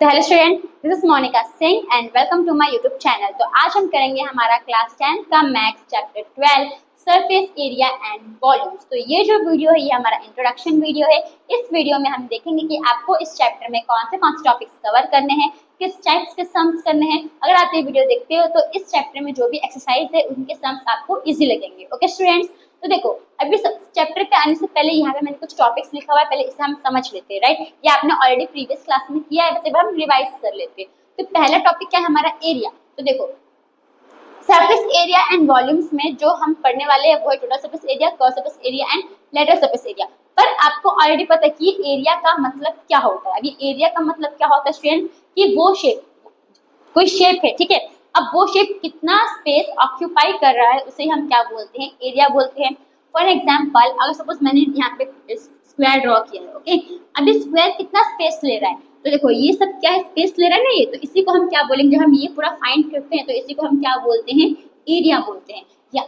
तो hello student, this is Monika Singh and welcome to my YouTube channel. तो आज हम करेंगे हमारा क्लास 10 का maths chapter 12 surface area and volumes. तो ये जो वीडियो है ये हमारा इंट्रोडक्शन वीडियो है। इस वीडियो में हम देखेंगे कि आपको इस चैप्टर में कौन से टॉपिक्स कवर करने हैं, किस टाइप्स के सम्स करने हैं। अगर आप ये वीडियो देखते हो तो इस चैप्टर में जो भी एक्सरसाइज है उनके सम्स आपको इजी लगेंगे। ओके स्टूडेंट्स, तो देखो अभी चैप्टर पे आने से पहले यहाँ पे मैंने कुछ टॉपिक्स लिखा हुआ है, पहले इसे हम समझ लेते हैं। राइट, ये आपने ऑलरेडी प्रीवियस क्लास में किया है, वैसे हम रिवाइज कर लेते हैं। तो पहला टॉपिक क्या है हमारा, एरिया। तो देखो सरफेस एरिया एंड वॉल्यूम्स में जो हम पढ़ने वाले हैं वो है total surface area, curve surface area and lateral surface area. पर आपको ऑलरेडी पता है कि एरिया का मतलब क्या होता है। अभी एरिया का मतलब क्या होता है स्टूडेंट, कि वो शेप, कोई शेप है, ठीक है। अब वो शेप कितना स्पेस ऑक्यूपाई कर रहा है उसे हम क्या बोलते हैं, एरिया बोलते हैं। फॉर एग्जांपल, अगर सपोज मैंने यहाँ पे स्क्वायर ड्रॉ किया है, ओके। अभी स्क्वायर कितना स्पेस ले रहा है, तो देखो ये सब क्या है, स्पेस ले रहा है ना ये, तो इसी को हम क्या बोलेंगे, जब हम ये पूरा फाइंड करते हैं तो इसी को हम क्या बोलते हैं, एरिया बोलते हैं। या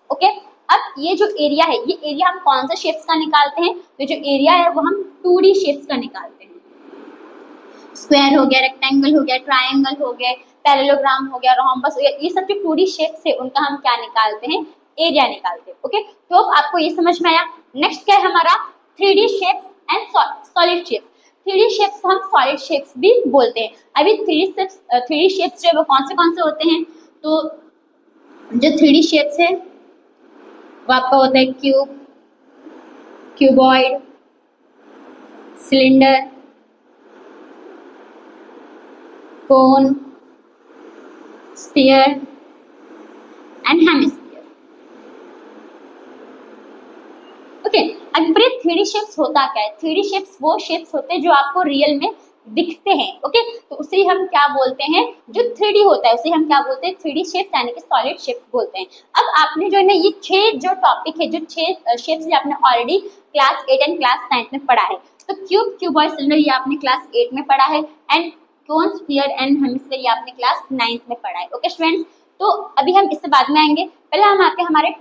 ओके, अब ये जो एरिया है, ये एरिया हम कौन से शेप्स का निकालते हैं, तो जो एरिया है वो हम 2D शेप्स का निकालते हैं। स्क्वायर हो गया, रेक्टेंगल हो गया, ट्रायंगल हो गया, पैरेललोग्राम हो गया, रोम्बस हो गया, ये सब जो 2D शेप्स है उनका हम क्या निकालते हैं, एरिया निकालते हैं। ओके, तो अब आपको ये समझ में आया। नेक्स्ट क्या है हमारा, 3D shapes and solid shapes. 3D shapes को हम सॉलिड शेप्स भी बोलते हैं। अभी 3D शेप्स जो है वो कौन से होते हैं, तो जो 3D शेप्स है वो आपका होता है cube, cuboid, cylinder, cone, sphere and hemisphere. Okay, अब ये 3D शेप्स होता क्या है, 3D शेप्स वो शेप्स होते हैं जो आपको रियल में दिखते हैं। ओके, तो उसे हम क्या बोलते हैं, जो 3D होता है उसे हम क्या बोलते हैं, 3D शेप्स यानी कि सॉलिड शेप्स बोलते हैं। अब आपने जो है ना ये 6 जो टॉपिक है, जो 6 शेप्स ये आपने ऑलरेडी क्लास 8 एंड क्लास 9 में पढ़ा है। तो क्यूब, क्यूबॉइड, सिलेंडर ये आपने क्लास 8 में पढ़ा है and cone, sphere and hemisphere ये आपने क्लास 9th में पढ़ा है। ओके स्टूडेंट्स, तो अभी हम इससे बाद में आएंगे। पहले हम आते हैं हमारे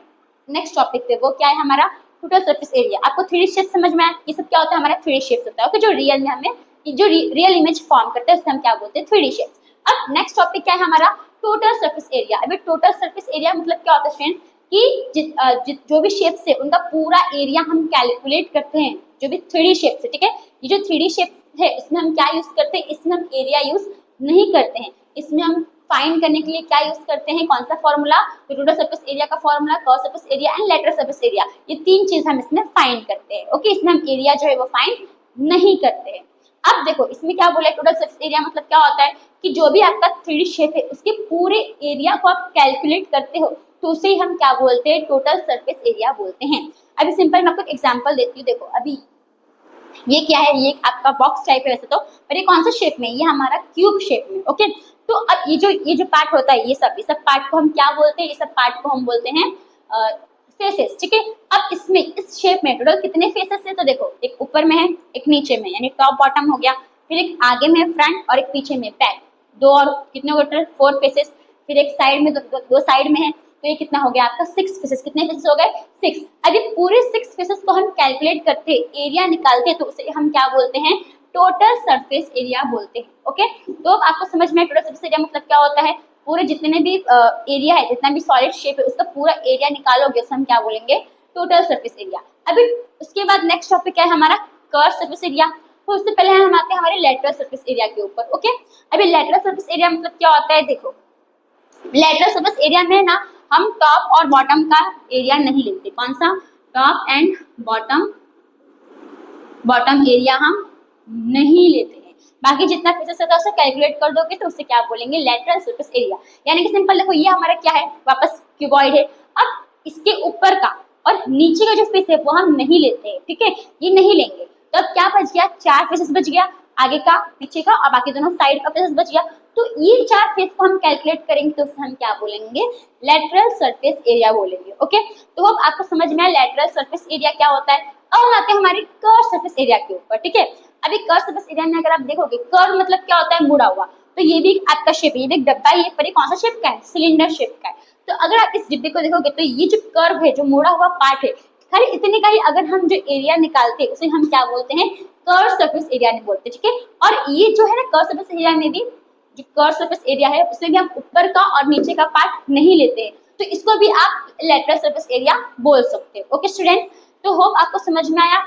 नेक्स्ट टॉपिक पे, वो क्या है हमारा टोटल सरफेस एरिया। आपको 3D शेप समझ में आया, ये सब क्या होता है हमारा 3D शेप्स होता है। ओके, जो रियल में हमें जो रियल इमेज फॉर्म करते हैं उसे हम क्या बोलते हैं, 3D शेप्स। अब नेक्स्ट टॉपिक क्या है हमारा, टोटल सरफेस एरिया। अभी टोटल सरफेस एरिया मतलब क्या होता है स्टूडेंट्स, कि जो भी शेप्स है उनका पूरा एरिया हम कैलकुलेट करते हैं, जो भी 3D शेप्स है, ठीक है। ये जो 3D शेप्स है इसमें हम क्या यूज करते हैं, इसमें हम एरिया यूज नहीं करते हैं। इसमें हम फाइंड करने के लिए क्या यूज करते हैं, कौन सा फॉर्मूला, तो टोटल सरफेस एरिया का formula, curve surface area and lateral surface area, ये 3 चीज हम इसमें फाइंड करते हैं। ओके, इसमें हम एरिया जो है वो फाइंड नहीं करते हैं। अब देखो इसमें क्या बोला है, टोटल सरफेस एरिया मतलब क्या होता है, कि जो भी आपका 3D शेप है उसके पूरे एरिया को आप कैलकुलेट करते हो तो उसे ही हम क्या बोलते हैं, टोटल सरफेस एरिया बोलते हैं। अभी सिंपल मैं आपको एग्जांपल देती हूँ। देखो अभी ये क्या है, ये आपका बॉक्स टाइप है वैसे तो, पर ये कौन सा शेप में, ये हमारा क्यूब शेप में। ओके, तो अब ये जो पार्ट होता है, ये सब पार्ट को हम क्या बोलते हैं, ये सब पार्ट को हम बोलते हैं फेसेस, ठीक है। अब इसमें इस शेप में टोटल कितने फेसेस है, तो देखो एक ऊपर में है, एक नीचे में, यानी टॉप बॉटम हो गया, फिर एक आगे में फ्रंट और एक पीछे में बैक, 2 और कितने टोटल 4 फेसेस, फिर एक साइड में दो साइड में है, तो ये कितना हो गया आपका 6 फेसेस। कितने फेसेस हो गए, 6। अब ये पूरे 6 फेसेस को हम कैलकुलेट करते हैं, एरिया निकालते हैं, तो उसे हम क्या बोलते हैं, टोटल सरफेस एरिया बोलते हैं। ओके, तो अब आपको समझ में टोटल सरफेस एरिया मतलब क्या होता है, पूरे जितने भी एरिया है, जितना भी सॉलिड शेप है उसका पूरा एरिया निकालोगे उसे हम क्या बोलेंगे, टोटल सरफेस एरिया। अभी उसके बाद नेक्स्ट टॉपिक क्या है हमारा, कर्व सरफेस एरिया। तो उससे पहले हम आते हैं हमारे लेटरल सरफेस एरिया के ऊपर। ओके, अभी लेटरल सरफेस एरिया मतलब क्या होता है, देखो लेटरल सरफेस एरिया में ना हम टॉप और बॉटम का एरिया नहीं लेते। कौन सा, टॉप एंड बॉटम एरिया हम नहीं लेते हैं। बाकी जितना फेसेस होता है उसे कैलकुलेट कर दोगे तो उसे क्या बोलेंगे, लेटरल सरफेस एरिया। यानी कि सिंपल देखो ये हमारा क्या है, वापस क्यूबॉइड है। अब इसके ऊपर का और नीचे का जो फेस है वो हम नहीं लेते हैं, ठीक है, ये नहीं लेंगे। तो अब क्या बच गया, 4 फेसेस बच गया, आगे का, पीछे का और बाकी दोनों साइड का फेसेस बच गया। तो ये 4 फेस को हम कैलकुलेट करेंगे तो उसे हम क्या बोलेंगे, लेटरल सरफेस एरिया बोलेंगे। ओके, तो अब आपको समझ में आया लेटरल सरफेस एरिया क्या होता है। अब हम आते हैं हमारे कर्व सरफेस एरिया के ऊपर, ठीक है। अभी कर्व सरफेस एरिया में अगर आप देखोगे, कर्व मतलब क्या होता है, मुड़ा हुआ। तो ये भी आपका शेप, ये भी एक डब्बा, ये पर कौन सा शेप का है, सिलेंडर शेप का है। तो अगर आप इस डिब्बे को देखोगे तो ये जो कर्व है, जो मुड़ा हुआ पार्ट है, खाली इतने का ही अगर हम जो एरिया निकालते हैं उसे हम क्या बोलते हैं, कर्व सरफेस एरिया नहीं बोलते, ठीक है। और ये जो है ना कर्व सरफेस एरिया में भी, जो कर्व सरफेस एरिया है उसमें भी हम ऊपर का और नीचे का पार्ट नहीं लेते हैं, तो इसको भी आप लेटरल सरफेस एरिया बोल सकते हो। ओके स्टूडेंट, तो होप आपको समझ में आया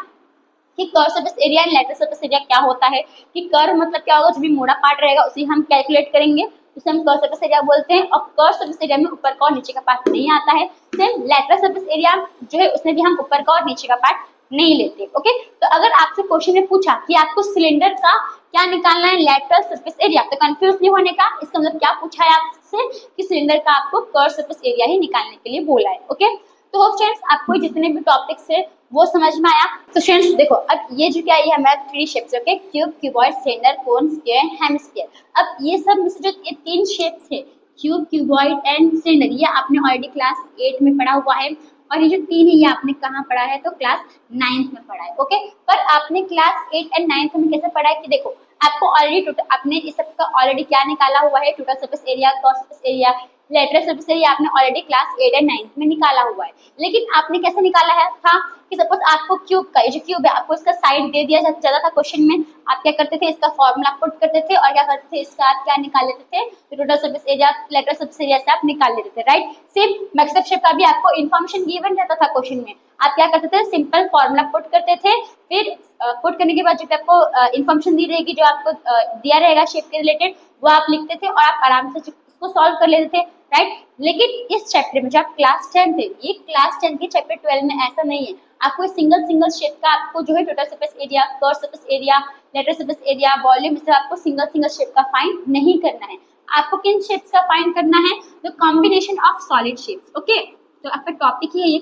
कि curve surface area and lateral surface area क्या होता है। कि कर्व मतलब क्या होगा, जो भी मोड़ा पार्ट रहेगा उसे हम कैलकुलेट करेंगे, उसे हम कर्व सरफेस एरिया बोलते हैं। और कर्व सरफेस एरिया में ऊपर का और नीचे का पार्ट नहीं आता है। सेम लेटरल सरफेस एरिया जो है उसमें भी हम ऊपर का और नीचे का पार्ट नहीं लेते। ओके, तो अगर आपसे क्वेश्चन में पूछा कि आपको सिलेंडर का क्या निकालना है, लेटरल सरफेस एरिया, तो कंफ्यूज नहीं होने का। इसका मतलब क्या पूछा है आपसे कि सिलेंडर का आपको कर्व सरफेस एरिया ही निकालने के लिए बोला है। ओके, तो होप फ्रेंड्स आपको जितने भी टॉपिक्स है वो समझ में आया। तो फ्रेंड्स देखो, अब ये जो क्या है, ये हमारा 3 shapes, okay, cube, cuboid, cylinder, cone, sphere and hemisphere. अब ये सब में से जो ये 3 शेप्स है, क्यूब, क्यूबॉइड एंड सिलेंडर, ये आपने ऑलरेडी क्लास 8 में पढ़ा हुआ है। और ये जो 3 है ये आपने कहाँ पढ़ा है, तो क्लास 9th में पढ़ा है। ओके, पर आपने क्लास 8 एंड 9th में कैसे पढ़ा है कि देखो, आपको ऑलरेडी आपने इस सब का ऑलरेडी क्या निकाला हुआ है, total surface area, curve surface area, lateral surface area आपने ऑलरेडी क्लास 8 एंड 9th में निकाला हुआ है। लेकिन आपने कैसे निकाला है था कि सपोज आपको क्यूब का, ये जो क्यूब है आपको इसका साइड दे दिया जाता था क्वेश्चन में, आप क्या करते थे, इसका फॉर्मूला पुट करते थे और क्या करते थे, इसका आप क्या निकाल लेते थे, तो total surface area, lateral surface area से आप निकाल लेते थे, राइट। सेम मैक्सवेल शेप का भी आपको इन्फॉर्मेशन गिवन रहता था क्वेश्चन में, आप क्या करते थे, सिंपल फॉर्मूला पुट करते थे, फिर पुट करने के बाद जो आपको इन्फॉर्मेशन दी रहेगी, जो आपको दिया रहेगा शेप के रिलेटेड, वो आप लिखते थे और आप आराम से उसको सॉल्व कर लेते थे, राइट। लेकिन इस चैप्टर में जो आप क्लास 10 थे, ये क्लास 10 के चैप्टर 12 में ऐसा नहीं है। आपको सिंगल शेप का आपको जो है total surface area, curve surface area, lateral surface area, volume, इसे आपको सिंगल शेप का फाइंड नहीं करना है। आपको किन शेप्स का फाइंड करना है, तो combination of solid shapes. Okay, तो आपका टॉपिक है ये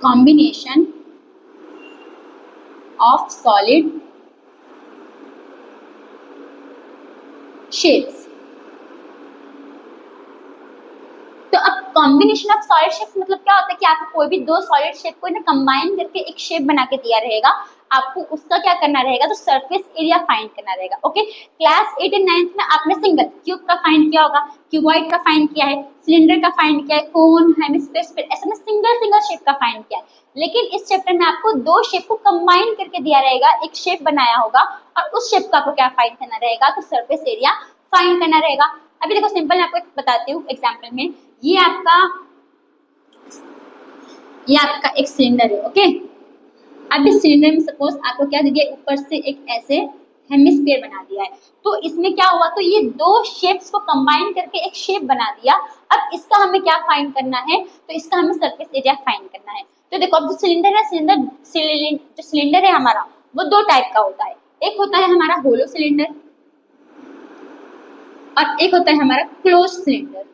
कॉम्बिनेशन ऑफ सॉलिड शेप्स। तो अब कॉम्बिनेशन ऑफ सॉलिड शेप्स मतलब क्या होता है कि आपको कोई भी 2 सॉलिड शेप को ना कंबाइन करके एक शेप बना के दिया रहेगा, आपको उसका क्या करना रहेगा, तो सरफेस एरिया फाइंड करना रहेगा। ओके, क्लास 8 एंड 9th में आपने सिंगल क्यूब का फाइंड किया होगा, क्यूबॉइड का फाइंड किया है, सिलेंडर का फाइंड किया है, कोन, हेमिस्फीयर, ऐसे में सिंगल शेप का फाइंड किया है। लेकिन इस चैप्टर में आपको 2 शेप को कंबाइन करके दिया रहेगा, एक शेप बनाया होगा और उस शेप का आपको क्या फाइंड करना रहेगा, तो सरफेस एरिया फाइंड करना रहेगा। अभी देखो सिंपल मैं आपको एक बताती हूँ एग्जाम्पल में, ये आपका एक सिलेंडर है। ओके, अब इस सिलेंडर में सपोज आपको क्या दे दिया, ऊपर से एक ऐसे हेमिस्फीयर बना दिया है, तो इसमें क्या हुआ, तो ये 2 शेप्स को कंबाइन करके एक शेप बना दिया। अब इसका हमें क्या फाइंड करना है, तो इसका हमें सरफेस एरिया फाइंड करना है। तो देखो, अब जो सिलेंडर है, जो सिलेंडर है हमारा, वो 2 टाइप का होता है। एक होता है हमारा होलो सिलेंडर और एक होता है हमारा क्लोज सिलेंडर।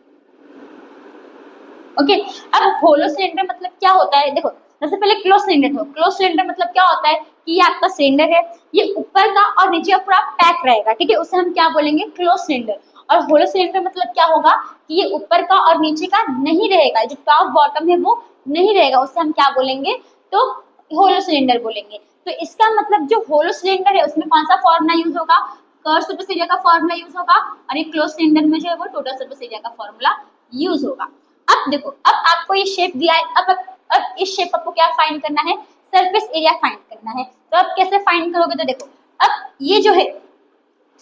ओके, अब होलो सिलेंडर मतलब क्या होता है, देखो सबसे पहले क्लोज सिलेंडर हो। क्लोज सिलेंडर मतलब क्या होता है कि ये आपका सिलेंडर है, ये ऊपर का और नीचे का पूरा पैक रहेगा, ठीक है, उसे हम क्या बोलेंगे, क्लोज सिलेंडर। और होलो सिलेंडर मतलब क्या होगा कि ये ऊपर का और नीचे का नहीं रहेगा, जो टॉप बॉटम है वो नहीं रहेगा, उसे हम क्या बोलेंगे, तो होलो सिलेंडर बोलेंगे। तो इसका मतलब जो होलो सिलेंडर है उसमें कौन सा फॉर्मूला यूज होगा, कर्व सरफेस एरिया का फॉर्मूला यूज होगा, और ये क्लोज सिलेंडर में जो है वो टोटल सरफेस एरिया का फॉर्मूला यूज होगा। अब देखो, अब आपको ये शेप दिया है, अब इस शेप आपको क्या फाइंड करना है, सरफेस एरिया फाइंड करना है। तो अब कैसे फाइंड करोगे, तो देखो, अब ये जो है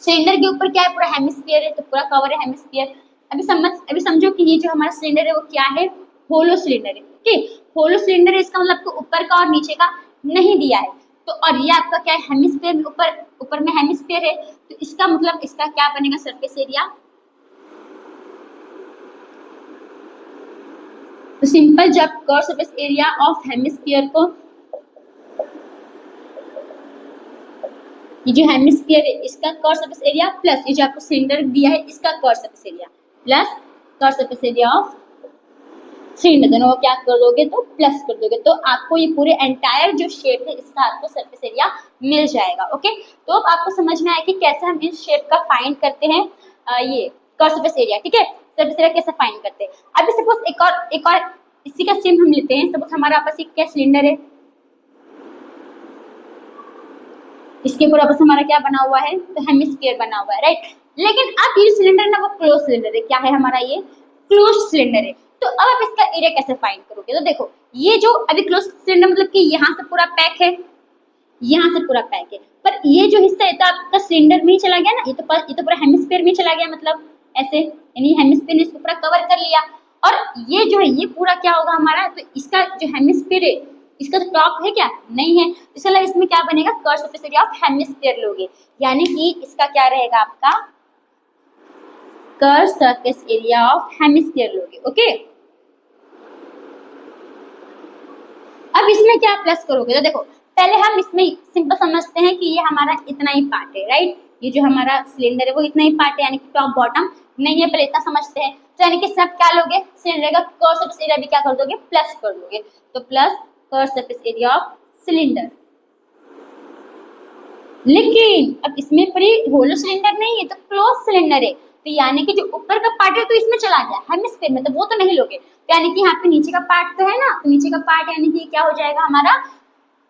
सिलेंडर के ऊपर क्या है, पूरा हेमिस्फीयर है, तो पूरा कवर है हेमिस्फीयर। अभी समझो कि ये जो हमारा सिलेंडर है वो क्या है, होलो सिलेंडर है। ठीक, होलो सिलेंडर है, इसका मतलब आपको ऊपर का और नीचे का नहीं दिया है। तो और ये आपका क्या है, हेमिस्फीयर में ऊपर में हेमिस्फीयर है, तो इसका मतलब इसका क्या बनेगा, सरफेस एरिया। तो सिंपल, जब curve surface area of hemisphere को, ये जो हेमिस्फीयर है इसका कर्व सरफेस एरिया प्लस ये जो आपको सिलेंडर दिया है इसका curve surface area plus curve surface area of cylinder, दोनों को क्या कर दोगे, तो प्लस कर दोगे, तो आपको ये पूरे एंटायर जो शेप है इसका आपको सरफेस एरिया मिल जाएगा। ओके, तो अब आपको समझ में आया कि कैसे हम इस शेप का फाइंड करते हैं, ये कर्व सरफेस एरिया, ठीक है, सरफेस एरिया कैसे फाइंड करते हैं। अभी सपोज एक और इसी का सेम हम लेते हैं। सपोज हमारा आपस में क्या सिलेंडर है, इसके ऊपर आपस हमारा क्या बना हुआ है, तो हेमिस्फीयर बना हुआ है, राइट। लेकिन अब ये सिलेंडर ना वो क्लोज सिलेंडर है, क्या है हमारा, ये क्लोज सिलेंडर है। तो अब आप इसका एरिया कैसे फाइंड करोगे, तो देखो, ये जो अभी क्लोज सिलेंडर मतलब कि यहाँ से पूरा पैक है, यहाँ से पूरा पैक है, पर ये जो हिस्सा है तो आपका सिलेंडर में ही चला गया ना, ये तो पूरा हेमिस्फीयर में चला गया, मतलब ऐसे, यानी हेमिस्फीयर ने इसको पूरा कवर कर लिया। और ये जो है ये पूरा क्या होगा हमारा, तो इसका जो हेमिस्फीयर है इसका तो टॉप है क्या, नहीं है, इसका मतलब इसमें क्या बनेगा, curve surface area of hemisphere लोगे, यानी कि इसका क्या रहेगा आपका, curve surface area of hemisphere लोगे। ओके, अब इसमें क्या प्लस करोगे, तो देखो पहले हम इसमें सिंपल समझते हैं कि ये हमारा इतना ही पार्ट है, राइट, ये जो हमारा सिलेंडर है वो इतना ही पार्ट है, यानी कि टॉप बॉटम नहीं है, पहले इतना समझते हैं। तो यानी कि इसमें आप क्या लोगे, सिलेंडर का कर्व सरफेस एरिया भी क्या कर दोगे, प्लस कर दोगे, तो plus curve surface area of cylinder. लेकिन अब इसमें पर होलो सिलेंडर नहीं है, तो क्लोज सिलेंडर है, तो यानी कि जो ऊपर का पार्ट है तो इसमें चला गया हेमिस्फीयर में, तो वो तो नहीं लोगे, तो यानी कि यहाँ पे नीचे का पार्ट तो है ना, तो नीचे का पार्ट यानी कि क्या हो जाएगा हमारा,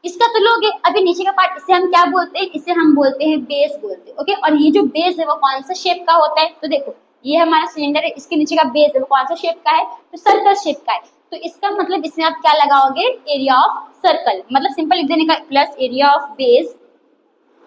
इसका तो लोगे। अभी नीचे का पार्ट इसे हम क्या बोलते हैं, इसे हम बोलते हैं बेस बोलते हैं। ओके, और ये जो बेस है वो कौन सा शेप का होता है, तो देखो ये हमारा सिलेंडर है, इसके नीचे का बेस है वो कौन सा शेप का है, तो सर्कल शेप का है, तो इसका मतलब इसमें आप क्या लगाओगे, एरिया ऑफ सर्कल, मतलब सिंपल लिख देने का, प्लस एरिया ऑफ बेस,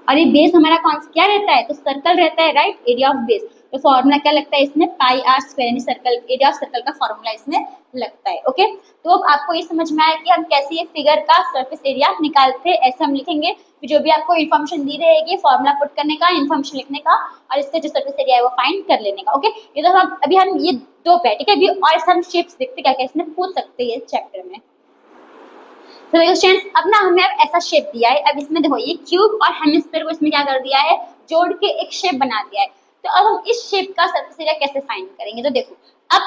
और ये बेस हमारा कौन सा क्या रहता है, तो सर्कल रहता है, राइट, एरिया ऑफ बेस, तो फॉर्मूला क्या लगता है इसमें, पाई आर स्क्वायर, यानी सर्कल एरिया ऑफ सर्कल का फॉर्मूला इसमें लगता है। ओके, तो अब आपको ये समझ में आया कि हम कैसे ये फिगर का सरफेस एरिया निकालते हैं, ऐसे हम लिखेंगे, फिर जो भी आपको इन्फॉर्मेशन दी रहेगी फॉर्मूला पुट करने का, इन्फॉर्मेशन लिखने का, और इसका जो सरफेस एरिया है वो फाइंड कर लेने का। ओके, ये तो हम अभी हम ये दो पे, ठीक है, अभी और हम शेप्स देखते क्या क्या इसमें पूछ सकते हैं चैप्टर में। तो स्टूडेंट्स अब ना हमें अब ऐसा शेप दिया है, अब इसमें देखो ये क्यूब और हेमिस्फीयर को इसमें क्या कर दिया है, जोड़ के एक शेप बना दिया है। तो अब हम इस शेप का सरफेस एरिया कैसे फाइंड करेंगे, तो देखो अब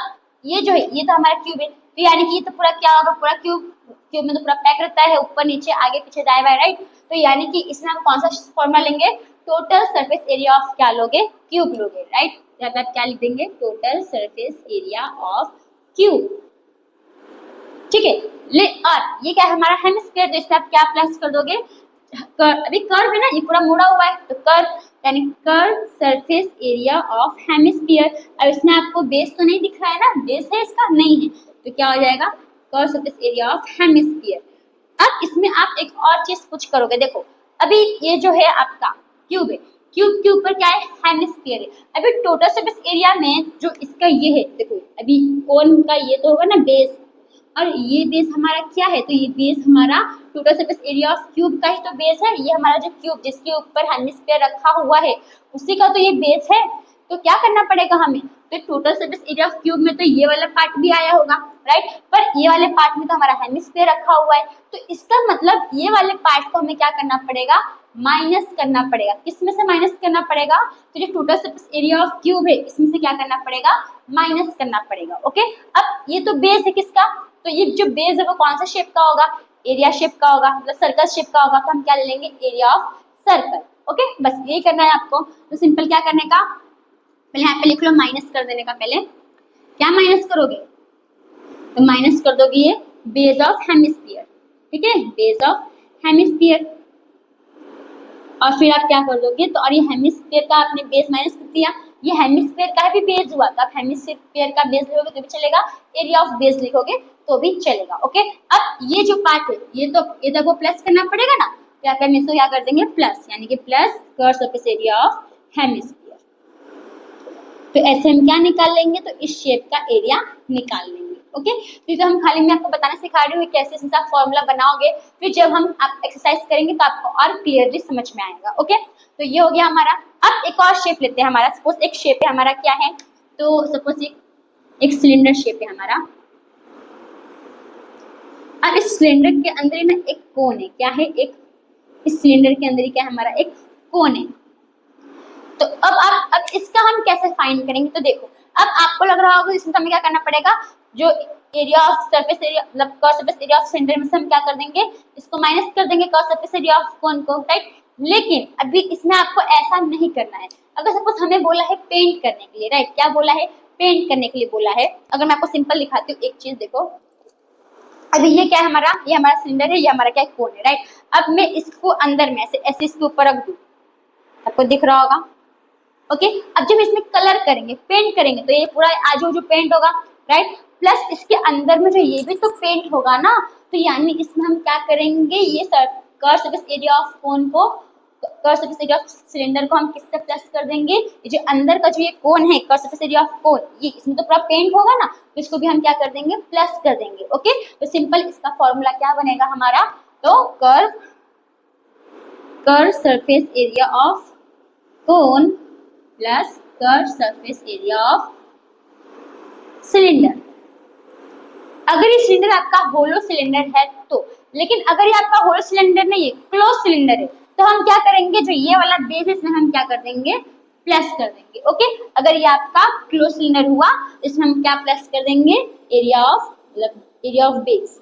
ये जो है ये तो हमारा क्यूब है, तो यानी कि ये तो पूरा क्या होगा, पूरा क्यूब में तो पूरा पैक रहता है, ऊपर नीचे आगे पीछे दाएं बाएं, राइट, तो यानी कि इसमें हम कौन सा फॉर्मूला लेंगे, टोटल सरफेस एरिया ऑफ क्या लोगे, क्यूब लोगे, राइट, यहाँ पे आप क्या लिख देंगे, total surface area of cube, ठीक है। और ये क्या है हमारा हेमिस्फीयर, तो इसमें आप क्या प्लस कर दोगे, अभी कर्व है ना, ये पूरा मुड़ा हुआ है, तो कर्व यानी curve surface area of hemisphere. अब इसमें आपको बेस तो नहीं दिख रहा है ना, बेस है इसका नहीं है, तो क्या हो जाएगा, curve surface area of hemisphere. अब इसमें आप एक और चीज कुछ करोगे, देखो अभी ये जो है आपका क्यूब है, क्यूब के ऊपर क्या है, हेमिस्फीयर है। अभी टोटल सरफेस एरिया में जो इसका ये है, देखो अभी कोन का ये तो होगा ना बेस, और ये बेस हमारा क्या है, तो ये बेस हमारा total surface area of cube का ही तो बेस है, ये हमारा जो क्यूब जिसके ऊपर हेमिस्फीयर रखा हुआ है उसी का तो ये बेस है। तो क्या करना पड़ेगा हमें, तो total surface area of cube में तो ये वाला पार्ट भी आया होगा, राइट, पर ये वाले पार्ट में तो हमारा हेमिस्फीयर रखा हुआ है, तो इसका मतलब ये वाले पार्ट को हमें क्या करना पड़ेगा, माइनस करना पड़ेगा। किसमें से माइनस करना पड़ेगा, तो जो total surface area of cube है इसमें से क्या करना पड़ेगा, माइनस करना पड़ेगा। ओके, अब ये तो बेस है किसका, तो ये जो बेस है वो कौन सा शेप का होगा, एरिया शेप का होगा, मतलब सर्कल शेप का होगा, तो हम क्या ले लेंगे, एरिया ऑफ सर्कल। ओके, बस यही करना है आपको, तो सिंपल क्या करने का, पहले यहाँ पे लिख लो माइनस कर देने का, पहले क्या माइनस करोगे, तो माइनस कर दोगे ये बेस ऑफ हेमिस्फीयर, ठीक है, बेस ऑफ हेमिस्फीयर, और फिर आप क्या कर दोगे, तो और ये हेमिस्फीयर का आपने बेस माइनस कर दिया, ये हेमिस्फीयर का भी बेस हुआ, तो आप हेमिस्फीयर का बेस लिखोगे तो भी चलेगा, एरिया ऑफ बेस लिखोगे तो भी चलेगा। ओके, अब ये जो पार्ट है ये तो वो प्लस करना पड़ेगा ना, तो आप इसको क्या कर देंगे प्लस, यानी कि plus curve surface area of hemisphere. तो ऐसे हम क्या निकाल लेंगे, तो इस शेप का एरिया निकाल लेंगे। ओके, तो हम खाली मैं आपको बताना सिखा रही हूँ कैसे इसमें आप फॉर्मूला बनाओगे, फिर जब हम आप एक्सरसाइज करेंगे तो आपको और क्लियरली समझ में आएगा। ओके, तो ये हो गया हमारा। अब एक और शेप लेते हैं, हमारा सपोज एक शेप है हमारा, क्या है, तो सपोज एक सिलेंडर शेप है हमारा, अब इस सिलेंडर के अंदर ना एक कोन है, क्या है, एक इस सिलेंडर के अंदर क्या है हमारा एक कोन है। तो अब इसका हम कैसे फाइंड करेंगे, तो देखो अब आपको लग रहा होगा इसमें हमें क्या करना पड़ेगा, जो एरिया ऑफ सरफेस एरिया मतलब curve surface area of cylinder में से हम क्या कर देंगे, इसको माइनस कर देंगे curve surface area of cone को, राइट। लेकिन अभी इसमें आपको ऐसा नहीं करना है। अगर सपोज हमें बोला है पेंट करने के लिए, राइट, क्या बोला है, पेंट करने के लिए बोला है। अगर मैं आपको सिंपल दिखाती हूँ एक चीज, देखो अभी ये क्या है हमारा, ये हमारा सिलेंडर है, ये हमारा क्या कोन है, राइट। अब मैं इसको अंदर में ऐसे ऐसे इसके ऊपर रख दूं, आपको दिख रहा होगा। ओके, अब जब इसमें कलर करेंगे, पेंट करेंगे, तो ये पूरा आजू जो पेंट होगा, राइट, प्लस इसके अंदर में जो ये भी तो पेंट होगा ना, तो यानी इसमें हम क्या करेंगे, ये curve surface area of cone को, curve surface area of cylinder को हम किससे प्लस कर देंगे, ये जो अंदर का जो ये कोन है, कर्व सरफेस एरिया ऑफ कोन, ये इसमें तो पूरा पेंट होगा ना, तो इसको भी हम क्या कर देंगे, प्लस कर देंगे। ओके, तो सिंपल इसका फॉर्मूला क्या बनेगा हमारा, तो curve surface area of cone plus curve surface area of cylinder. अगर ये सिलेंडर आपका होलो सिलेंडर है तो, लेकिन अगर ये आपका होलो सिलेंडर नहीं है, क्लोज सिलेंडर है, तो हम क्या करेंगे, जो ये वाला बेस है इसमें हम क्या कर देंगे, प्लस कर देंगे। ओके, अगर ये आपका क्लोज सिलेंडर हुआ, इसमें हम क्या प्लस कर देंगे, एरिया ऑफ, मतलब एरिया ऑफ बेस।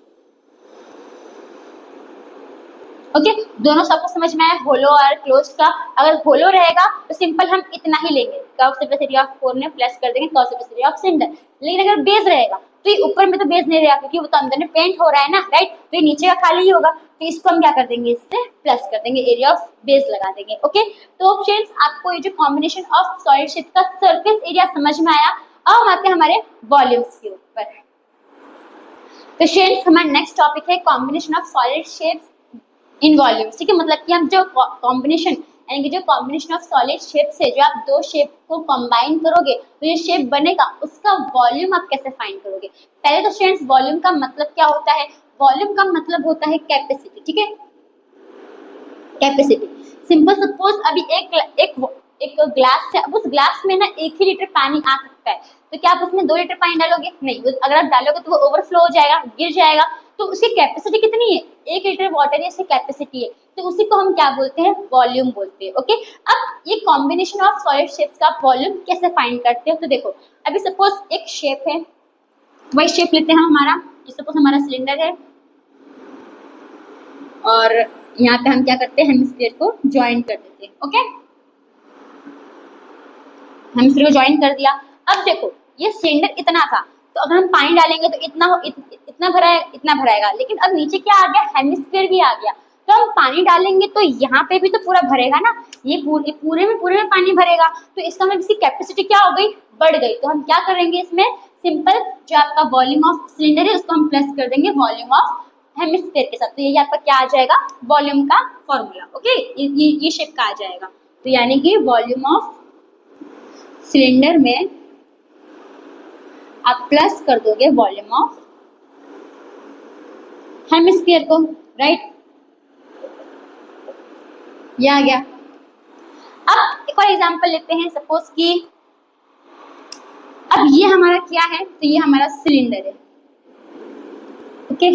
ओके, दोनों सबको समझ में आया, होलो और क्लोज का। अगर होलो रहेगा तो सिंपल हम इतना ही लेंगे, कर्व सरफेस एरिया ऑफ कोन में प्लस कर देंगे curve surface area of cylinder. लेकिन अगर बेस रहेगा तो ये ऊपर में तो बेस नहीं रहेगा, क्योंकि वो तो अंदर में पेंट हो रहा है ना, राइट, तो ये नीचे का खाली ही होगा, तो इसको हम क्या कर देंगे, इससे प्लस कर देंगे, एरिया ऑफ बेस लगा देंगे। ओके, तो फ्रेंड्स आपको ये जो कॉम्बिनेशन ऑफ सॉलिड शेप का सरफेस एरिया समझ में आया। अब हम आते हैं हमारे वॉल्यूम्स के ऊपर। तो फ्रेंड्स हमारा नेक्स्ट टॉपिक है combination of solid shapes in volumes. ठीक है, मतलब कि हम जो कॉम्बिनेशन, यानी कि जो कॉम्बिनेशन ऑफ सॉलिड शेप्स है, जो आप दो शेप को कंबाइन करोगे तो ये शेप बनेगा, उसका वॉल्यूम आप कैसे फाइंड करोगे। पहले तो फ्रेंड्स वॉल्यूम का मतलब क्या होता है, वॉल्यूम का मतलब होता है कैपेसिटी। ठीक है, कैपेसिटी, सिंपल सपोज अभी एक ग्लास है, अब उस ग्लास में ना 1 ही लीटर पानी आ सकता है, तो क्या आप उसमें 2 लीटर पानी डालोगे, नहीं, अगर आप डालोगे तो वो ओवरफ्लो हो जाएगा, गिर जाएगा। तो उसकी कैपेसिटी कितनी है, 1 लीटर वाटर है, इसकी कैपेसिटी है, तो उसी को हम क्या बोलते हैं, वॉल्यूम बोलते हैं। ओके, अब ये कॉम्बिनेशन ऑफ सॉलिड शेप्स का वॉल्यूम कैसे फाइंड करते हो, तो देखो अभी सपोज एक शेप है, वही शेप लेते हैं हमारा, सपोज हमारा सिलेंडर है, और यहाँ पे हम क्या करते हैं, हेमिस्फीयर को ज्वाइन कर देते हैं। ओके, हेमिस्फीयर को ज्वाइन कर दिया। अब देखो ये सिलेंडर इतना था, तो अगर हम पानी डालेंगे तो इतना भराएगा, लेकिन अब नीचे क्या आ गया, हेमिस्फीयर भी आ गया, तो हम पानी डालेंगे तो यहाँ पे भी तो पूरा भरेगा ना, ये पूरे में पानी भरेगा, तो इसका मतलब इसकी कैपेसिटी क्या हो गई, बढ़ गई। तो हम क्या करेंगे, इसमें सिंपल जो आपका वॉल्यूम ऑफ सिलेंडर है उसको हम प्लस कर देंगे वॉल्यूम ऑफ हेमिस्फीयर के साथ, तो यही आपका क्या आ जाएगा, वॉल्यूम का फॉर्मूला। ओके, ये शेप का आ जाएगा, तो यानी कि वॉल्यूम ऑफ सिलेंडर में आप प्लस कर दोगे वॉल्यूम ऑफ हेमिस्फीयर को, राइट, ये आ गया। अब एक और एग्जांपल लेते हैं, सपोज कि अब ये हमारा क्या है, तो ये हमारा सिलेंडर है। ओके,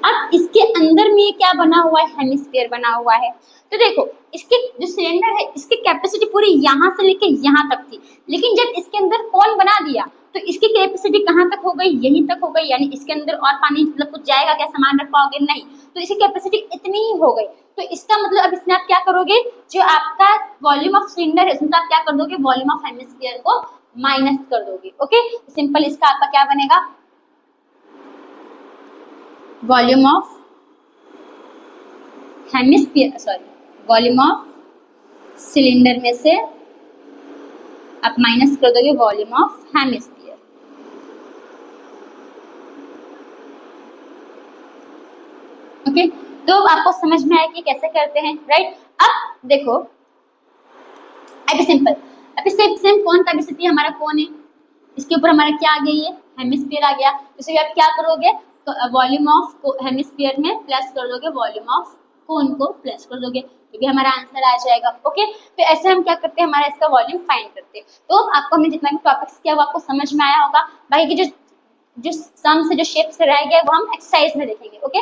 अब इसके अंदर में क्या बना हुआ है, हेमिस्फीयर बना हुआ है। तो देखो इसके जो सिलेंडर है, इसकी कैपेसिटी पूरी यहाँ से लेके यहाँ तक थी, लेकिन जब इसके अंदर कोन बना दिया तो इसकी कैपेसिटी कहाँ तक हो गई, यहीं तक हो गई, यानी इसके अंदर और पानी मतलब कुछ जाएगा क्या, सामान रख पाओगे, नहीं, तो इसकी कैपेसिटी इतनी ही हो गई। तो इसका मतलब अब इसमें आप क्या करोगे, जो आपका वॉल्यूम ऑफ सिलेंडर है उसमें आप क्या कर दोगे, वॉल्यूम ऑफ हेमिस्फीयर को माइनस कर दोगे। ओके, सिंपल इसका आपका क्या बनेगा, volume of hemisphere, sorry, volume of cylinder में से आप माइनस कर दोगे वॉल्यूम ऑफ हेमिस्फीयर। ओके, तो आपको समझ में आया कि कैसे करते हैं, राइट। अब देखो अभी सिंपल, अभी सेम कौन का स्थिति हमारा कौन है, इसके ऊपर हमारा क्या आ गया, ये हेमिस्फीयर आ गया, इसे आप क्या करोगे, तो वॉल्यूम ऑफ हेमिस्फीयर में प्लस कर दोगे वॉल्यूम ऑफ कोन को प्लस कर दोगे, तो भी हमारा आंसर आ जाएगा। ओके, तो ऐसे हम क्या करते हैं, हमारा इसका वॉल्यूम फाइंड करते हैं। तो आपको हमने जितना भी टॉपिक्स किया वो आपको समझ में आया होगा, बाकी की जो सम से जो शेप्स रह गए वो हम एक्सरसाइज में देखेंगे। ओके,